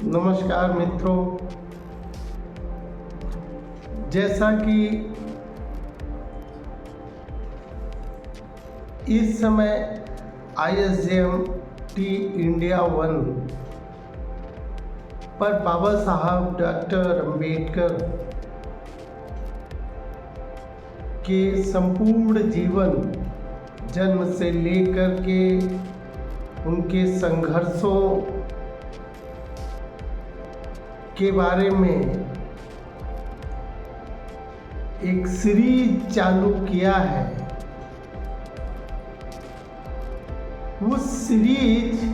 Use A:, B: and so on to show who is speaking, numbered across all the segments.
A: नमस्कार मित्रों, जैसा कि इस समय ISJMT इंडिया 1 पर बाबा साहब डॉक्टर अंबेडकर के संपूर्ण जीवन, जन्म से लेकर के उनके संघर्षों के बारे में एक सीरीज चालू किया है। उस सीरीज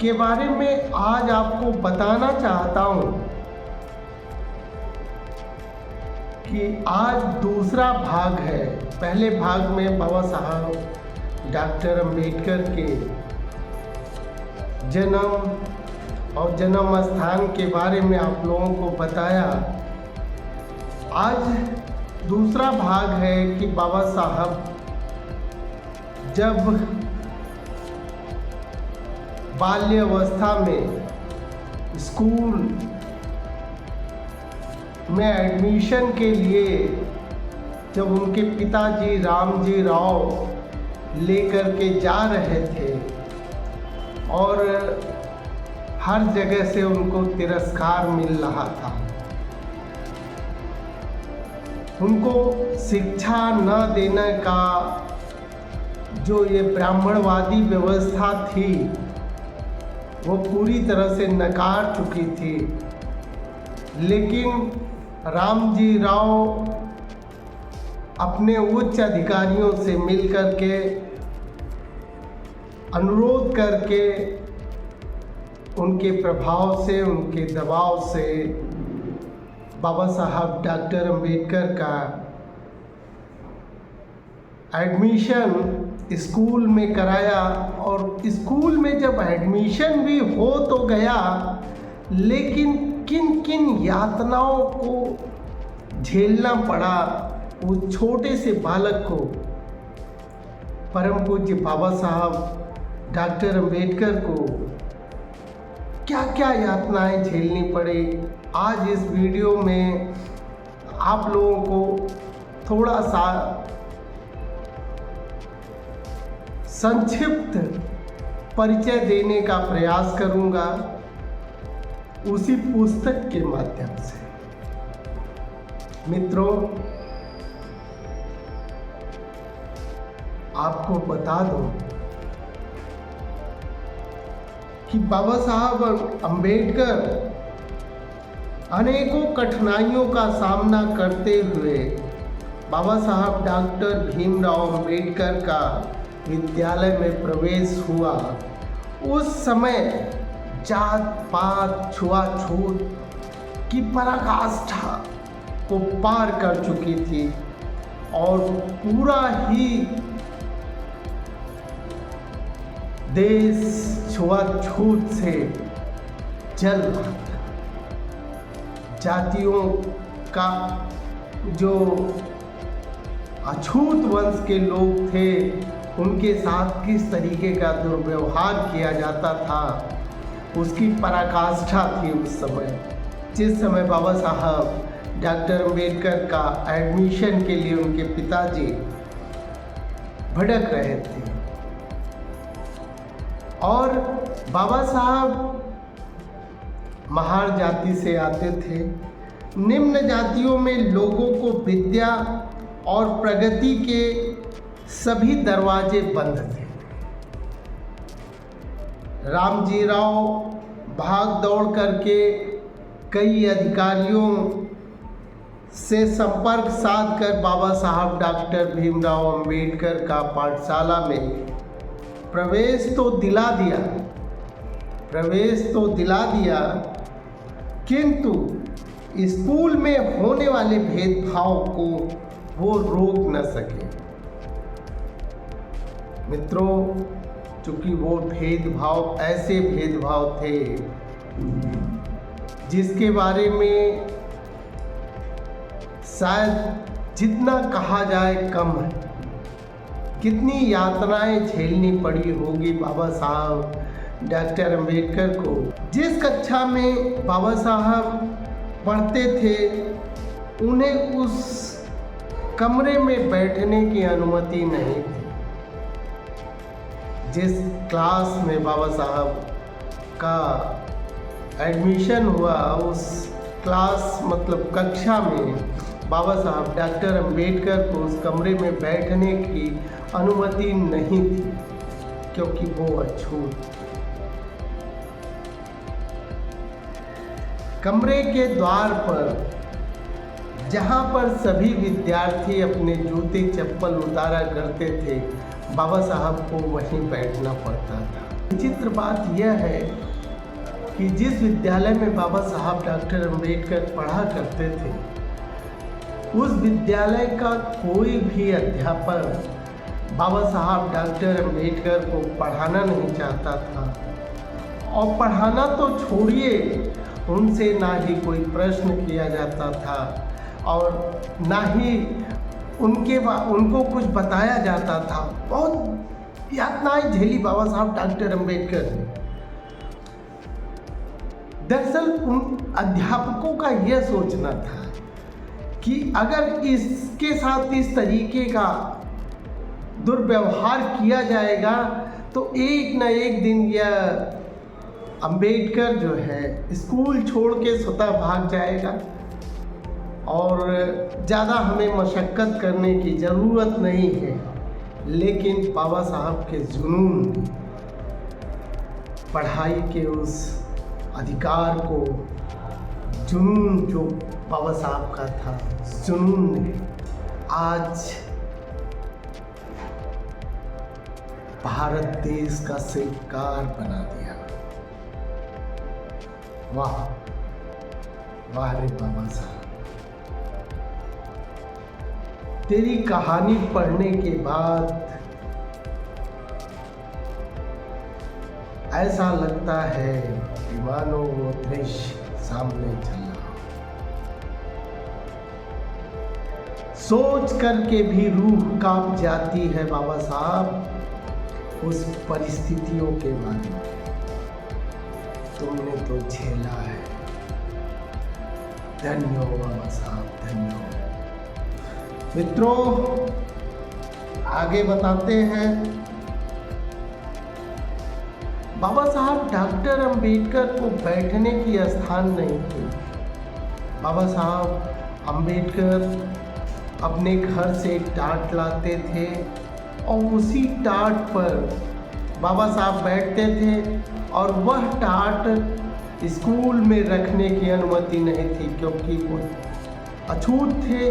A: के बारे में आज आपको बताना चाहता हूं कि आज दूसरा भाग है। पहले भाग में बाबा साहब डॉक्टर अंबेडकर के जन्म और जन्म स्थान के बारे में आप लोगों को बताया। आज दूसरा भाग है कि बाबा साहब जब बाल्यावस्था में स्कूल में एडमिशन के लिए जब उनके पिताजी रामजी राव लेकर के जा रहे थे और हर जगह से उनको तिरस्कार मिल रहा था, उनको शिक्षा न देने का जो ये ब्राह्मणवादी व्यवस्था थी वो पूरी तरह से नकार चुकी थी। लेकिन रामजी राव अपने उच्च अधिकारियों से मिलकर के अनुरोध करके उनके प्रभाव से, उनके दबाव से बाबा साहब डॉक्टर अंबेडकर का एडमिशन स्कूल में कराया। और स्कूल में जब एडमिशन भी हो तो गया, लेकिन किन किन यातनाओं को झेलना पड़ा वो छोटे से बालक को। परम पूज्य बाबा साहब डॉक्टर अंबेडकर को क्या क्या यातनाएं झेलनी पड़े, आज इस वीडियो में आप लोगों को थोड़ा सा संक्षिप्त परिचय देने का प्रयास करूंगा उसी पुस्तक के माध्यम से। मित्रों, आपको बता दूं कि बाबा साहब अंबेडकर अनेकों कठिनाइयों का सामना करते हुए बाबा साहब डॉक्टर भीमराव अंबेडकर का विद्यालय में प्रवेश हुआ। उस समय जात पात छुआछूत की पराकाष्ठा को पार कर चुकी थी और पूरा ही देश छुआछूत से जल रहा था। जातियों का जो अछूत वंश के लोग थे उनके साथ किस तरीके का दुर्व्यवहार किया जाता था, उसकी पराकाष्ठा थी उस समय। जिस समय बाबा साहब डॉक्टर अंबेडकर का एडमिशन के लिए उनके पिताजी भटक रहे थे और बाबा साहब महार जाति से आते थे। निम्न जातियों में लोगों को विद्या और प्रगति के सभी दरवाजे बंद थे। रामजी राव भाग दौड़ करके कई अधिकारियों से संपर्क साध कर बाबा साहब डॉक्टर भीमराव अंबेडकर का पाठशाला में प्रवेश तो दिला दिया, किंतु स्कूल में होने वाले भेदभाव को वो रोक न सके। मित्रों, चूंकि वो भेदभाव ऐसे भेदभाव थे जिसके बारे में शायद जितना कहा जाए कम है। कितनी यातनाएं झेलनी पड़ी होगी बाबा साहब डॉक्टर अंबेडकर को जिस कक्षा में बाबा साहब पढ़ते थे उन्हें उस कमरे में बैठने की अनुमति नहीं थी। जिस क्लास में बाबा साहब का एडमिशन हुआ उस क्लास मतलब कक्षा में बाबा साहब डॉक्टर अंबेडकर को उस कमरे में बैठने की अनुमति नहीं थी क्योंकि वो अछूत। कमरे के द्वार पर जहाँ पर सभी विद्यार्थी अपने जूते चप्पल उतारा करते थे बाबा साहब को वहीं बैठना पड़ता था। विचित्र बात यह है कि जिस विद्यालय में बाबा साहब डॉक्टर अंबेडकर पढ़ा करते थे उस विद्यालय का कोई भी अध्यापक बाबा साहब डॉक्टर अंबेडकर को पढ़ाना नहीं चाहता था और पढ़ाना तो छोड़िए उनसे ना ही कोई प्रश्न किया जाता था और ना ही उनको कुछ बताया जाता था। बहुत यातनाएं झेली बाबा साहब डॉक्टर अंबेडकर ने। दरअसल उन अध्यापकों का यह सोचना था कि अगर इसके साथ इस तरीके का दुर्व्यवहार किया जाएगा तो एक न एक दिन यह अंबेडकर जो है स्कूल छोड़ के स्वतः भाग जाएगा और ज़्यादा हमें मशक्क़त करने की ज़रूरत नहीं है। लेकिन बाबा साहब के जुनून पढ़ाई के उस अधिकार को जुनून जो बाबा साहब का था जुनून ने आज भारत देश का शिल्पकार बना दिया। वाह वाह रे बाबा साहब, तेरी कहानी पढ़ने के बाद ऐसा लगता है कि मानो वो दृश्य सामने चला। सोच करके भी रूह कांप जाती है बाबा साहब उस परिस्थितियों के बारे में। तुमने तो झेला है। धन्य हो बाबा साहब, धन्य हो। मित्रों आगे बताते हैं। बाबा साहब डॉक्टर अंबेडकर को बैठने की स्थान नहीं थी। बाबा साहब अंबेडकर अपने घर से टाट लाते थे और उसी टाट पर बाबा साहब बैठते थे और वह टाट स्कूल में रखने की अनुमति नहीं थी क्योंकि वो अछूत थे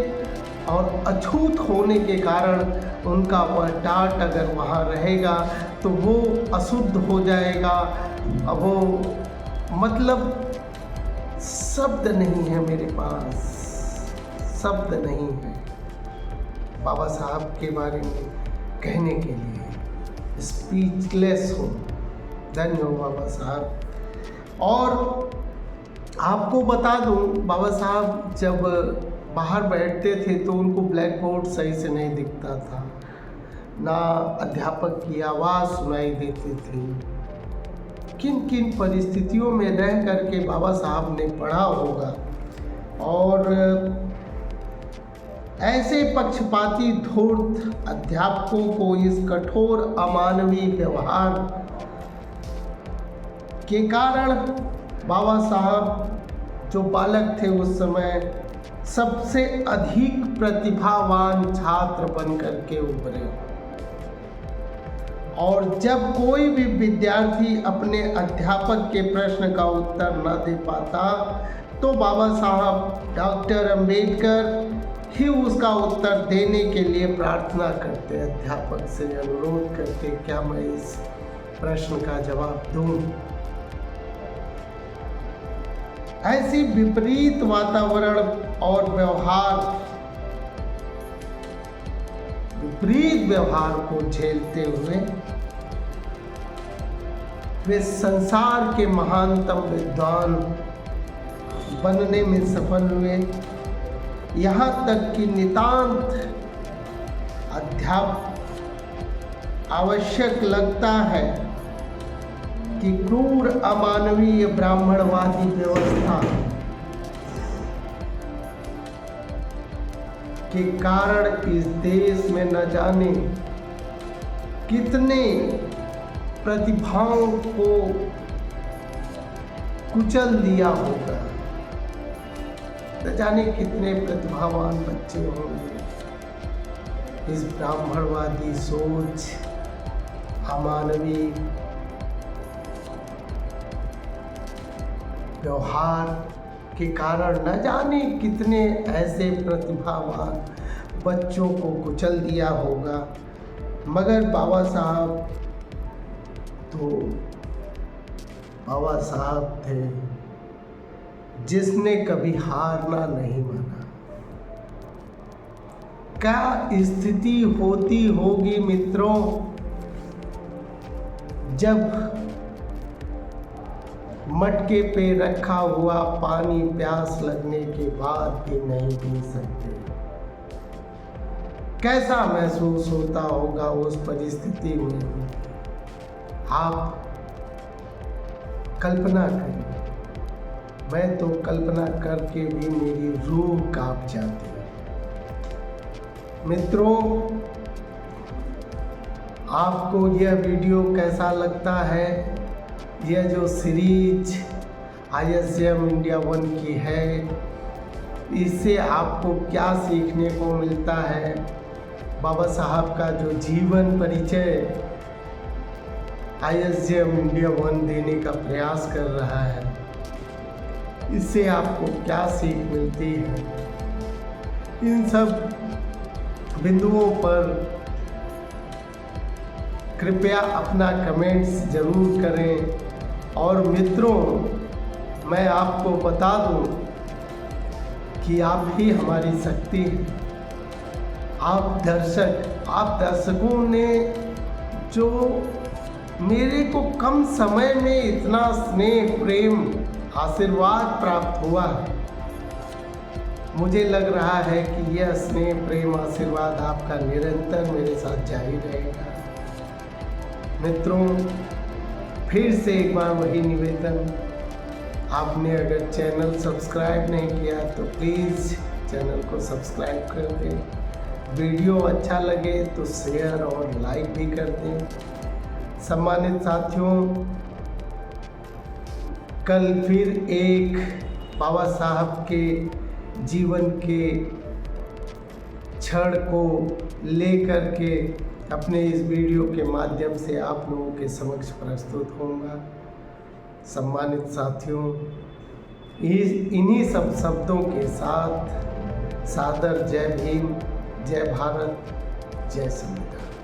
A: और अछूत होने के कारण उनका वह टाट अगर वहाँ रहेगा तो वो अशुद्ध हो जाएगा। वो मतलब शब्द नहीं है मेरे पास, शब्द नहीं है बाबा साहब के बारे में कहने के लिए, स्पीचलेस हो। धन्य हो बाबा साहब। और आपको बता दूं बाबा साहब जब बाहर बैठते थे तो उनको ब्लैक बोर्ड सही से नहीं दिखता था, ना अध्यापक की आवाज़ सुनाई देती थी। किन किन परिस्थितियों में रह करके बाबा साहब ने पढ़ा होगा और ऐसे पक्षपाती धूर्त अध्यापकों को इस कठोर अमानवीय व्यवहार के कारण बाबा साहब जो बालक थे उस समय सबसे अधिक प्रतिभावान छात्र बन करके उभरे। और जब कोई भी विद्यार्थी अपने अध्यापक के प्रश्न का उत्तर न दे पाता तो बाबा साहब डॉक्टर अंबेडकर ही उसका उत्तर देने के लिए प्रार्थना करते, अध्यापक से अनुरोध करते, क्या मैं इस प्रश्न का जवाब दूं। ऐसी विपरीत वातावरण और विपरीत व्यवहार को झेलते हुए वे संसार के महानतम विद्वान बनने में सफल हुए। यहाँ तक कि नितांत आवश्यक लगता है कि क्रूर अमानवीय ब्राह्मणवादी व्यवस्था के कारण इस देश में न जाने कितने प्रतिभाओं को कुचल दिया होगा, न जाने कितने प्रतिभावान बच्चे होंगे इस ब्राह्मणवादी सोच, अमानवीय व्यवहार के कारण न जाने कितने ऐसे प्रतिभावान बच्चों को कुचल दिया होगा। मगर बाबा साहब तो बाबा साहब थे जिसने कभी हारना नहीं माना। क्या स्थिति होती होगी मित्रों जब मटके पे रखा हुआ पानी प्यास लगने के बाद भी नहीं पी सकते। कैसा महसूस होता होगा उस परिस्थिति में, आप कल्पना करिए। मैं तो कल्पना करके भी मेरी रूह कांप जाती है। मित्रों, आपको यह वीडियो कैसा लगता है? यह जो सीरीज ISM इंडिया 1 की है, इससे आपको क्या सीखने को मिलता है? बाबा साहब का जो जीवन परिचय ISM इंडिया 1 देने का प्रयास कर रहा है, इससे आपको क्या सीख मिलती है? इन सब बिंदुओं पर कृपया अपना कमेंट्स ज़रूर करें। और मित्रों, मैं आपको बता दूं कि आप ही हमारी शक्ति हैं। आप दर्शकों ने जो मेरे को कम समय में इतना स्नेह, प्रेम, आशीर्वाद प्राप्त हुआ है, मुझे लग रहा है कि यह स्नेह, प्रेम, आशीर्वाद आपका निरंतर मेरे साथ जारी रहेगा। मित्रों, फिर से एक बार वही निवेदन, आपने अगर चैनल सब्सक्राइब नहीं किया तो प्लीज़ चैनल को सब्सक्राइब कर दें। वीडियो अच्छा लगे तो शेयर और लाइक भी कर दें। सम्मानित साथियों, कल फिर एक बाबा साहब के जीवन के क्षण को लेकर के अपने इस वीडियो के माध्यम से आप लोगों के समक्ष प्रस्तुत होऊंगा। सम्मानित साथियों, इन्हीं सब शब्दों के साथ सादर जय भीम, जय भारत, जय संविधान।